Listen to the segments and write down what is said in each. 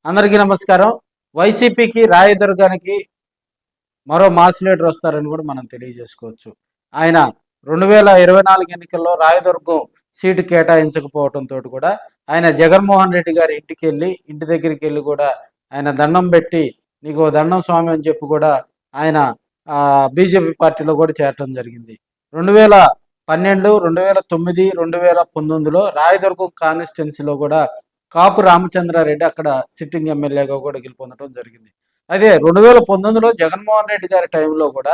అందరికీ నమస్కారం. వైసీపీకి రాయదుర్గానికి మరో మాస్ లీడర్ వస్తారని కూడా మనం తెలియజేసుకోవచ్చు. ఆయన 2024 ఎన్నికల్లో రాయదుర్గం సీటు కేటాయించకపోవడంతో కూడా ఆయన జగన్మోహన్ రెడ్డి గారి ఇంటి దగ్గరికి వెళ్ళి కూడా ఆయన దండం పెట్టి నీకు దండం స్వామి అని చెప్పి కూడా ఆయన బీజేపీ పార్టీలో కూడా చేరటం జరిగింది. 2012, 2009, 2019లో రాయదుర్గం కాన్స్టిట్యున్సీలో కూడా కాపు రామచంద్రారెడ్డి అక్కడ సిట్టింగ్ ఎమ్మెల్యేగా కూడా గెలుపొందడం జరిగింది. అదే 2019లో జగన్మోహన్ రెడ్డి గారి టైంలో కూడా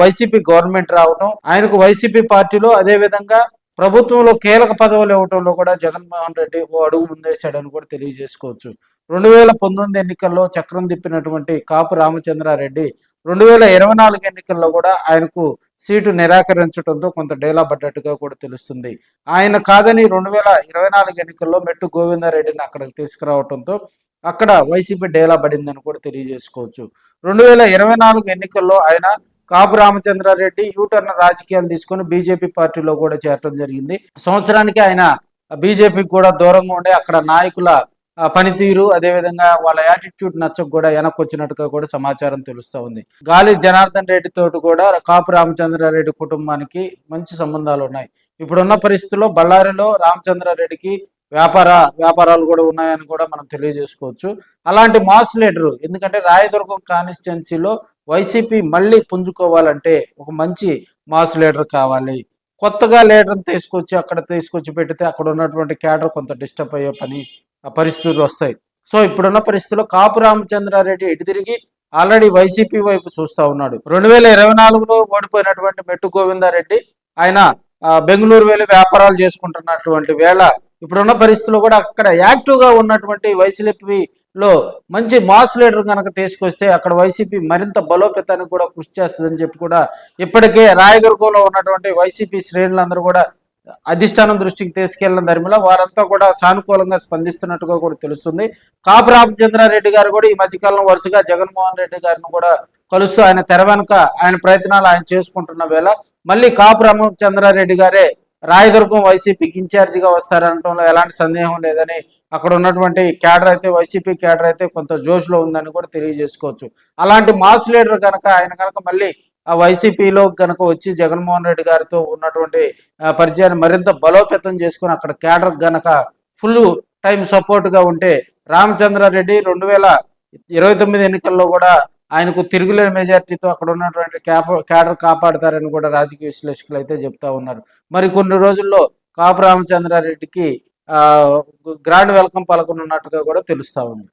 వైసీపీ గవర్నమెంట్ రావటం, ఆయనకు వైసీపీ పార్టీలో అదే విధంగా ప్రభుత్వంలో కీలక పదవులు ఇవ్వటంలో కూడా జగన్మోహన్ రెడ్డి ఓ అడుగు ముందేశాడని కూడా తెలియజేసుకోవచ్చు. 2019 ఎన్నికల్లో చక్రం తిప్పినటువంటి కాపు రామచంద్రారెడ్డి 2024 ఎన్నికల్లో కూడా ఆయనకు సీటు నిరాకరించడంతో కొంత డేలా పడ్డట్టుగా కూడా తెలుస్తుంది. ఆయన కాదని 2024 ఎన్నికల్లో మెట్టు గోవిందారెడ్డిని అక్కడికి తీసుకురావడంతో అక్కడ వైసీపీ డేలా పడిందని కూడా తెలియజేసుకోవచ్చు. 2024 ఎన్నికల్లో ఆయన కాపు రామచంద్రారెడ్డి యూటర్న్ రాజకీయాలు తీసుకొని బీజేపీ పార్టీలో కూడా చేరటం జరిగింది. సంవత్సరానికి ఆయన బీజేపీకి కూడా దూరంగా ఉండే అక్కడ నాయకుల పనితీరు అదేవిధంగా వాళ్ళ యాటిట్యూడ్ నచ్చక కూడా వెనక్కి వచ్చినట్టుగా కూడా సమాచారం తెలుస్తూ ఉంది. గాలి జనార్దన్ రెడ్డి తోటి కూడా కాపు రామచంద్రారెడ్డి కుటుంబానికి మంచి సంబంధాలు ఉన్నాయి. ఇప్పుడున్న పరిస్థితుల్లో బళ్ళారిలో రామచంద్రారెడ్డికి వ్యాపారాలు కూడా ఉన్నాయని కూడా మనం తెలియజేసుకోవచ్చు. అలాంటి మాస్ లీడరు, ఎందుకంటే రాయదుర్గం కాన్స్టిట్యున్సీలో వైసీపీ మళ్ళీ పుంజుకోవాలంటే ఒక మంచి మాస్ లీడర్ కావాలి. కొత్తగా లీడర్ని తీసుకొచ్చి పెడితే అక్కడ ఉన్నటువంటి క్యాడర్ కొంత డిస్టర్బ్ అయ్యే పరిస్థితులు వస్తాయి. సో ఇప్పుడున్న పరిస్థితుల్లో కాపు రామచంద్రారెడ్డి ఇటు తిరిగి ఆల్రెడీ వైసీపీ వైపు చూస్తూ ఉన్నాడు. 2024లో ఓడిపోయినటువంటి మెట్టు గోవిందారెడ్డి ఆయన బెంగళూరు వెళ్ళి వ్యాపారాలు చేసుకుంటున్నటువంటి వేళ ఇప్పుడున్న పరిస్థితుల్లో కూడా అక్కడ యాక్టివ్గా ఉన్నటువంటి వైసీపీలో మంచి మాస్ లీడర్ కనుక తీసుకొస్తే అక్కడ వైసీపీ మరింత బలోపేతానికి కూడా కృషి చేస్తుందని చెప్పి కూడా ఇప్పటికే రాయదుర్గంలో ఉన్నటువంటి వైసీపీ శ్రేణులందరూ కూడా అధిష్టానం దృష్టికి తీసుకెళ్లిన ధర్మిలో వారంతా కూడా సానుకూలంగా స్పందిస్తున్నట్టుగా కూడా తెలుస్తుంది. కాపు రామచంద్రారెడ్డి గారు కూడా ఈ మధ్యకాలంలో వరుసగా జగన్మోహన్ రెడ్డి గారిని కూడా కలుస్తూ ఆయన తెర వెనుక ఆయన ప్రయత్నాలు ఆయన చేసుకుంటున్న వేళ మళ్ళీ కాపు రామచంద్రారెడ్డి గారే రాయదుర్గం వైసీపీకి ఇన్ఛార్జిగా వస్తారనడంలో ఎలాంటి సందేహం లేదని అక్కడ ఉన్నటువంటి క్యాడర్ అయితే వైసీపీ క్యాడర్ అయితే కొంత జోష్లో ఉందని కూడా తెలియజేసుకోవచ్చు. అలాంటి మాస్ లీడర్ కనుక ఆయన కనుక మళ్ళీ ఆ వైసీపీలో కనుక వచ్చి జగన్మోహన్ రెడ్డి గారితో ఉన్నటువంటి పరిచయాన్ని మరింత బలోపేతం చేసుకుని అక్కడ క్యాడర్ గనక ఫుల్ టైం సపోర్ట్గా ఉంటే రామచంద్రారెడ్డి 2029 ఎన్నికల్లో కూడా ఆయనకు తిరుగులేని మెజార్టీతో అక్కడ ఉన్నటువంటి క్యాడర్ కాపాడతారని కూడా రాజకీయ విశ్లేషకులు అయితే చెప్తా ఉన్నారు. మరి కొన్ని రోజుల్లో కాపు రామచంద్రారెడ్డికి గ్రాండ్ వెల్కమ్ పలకనున్నట్టుగా కూడా తెలుస్తా ఉంది.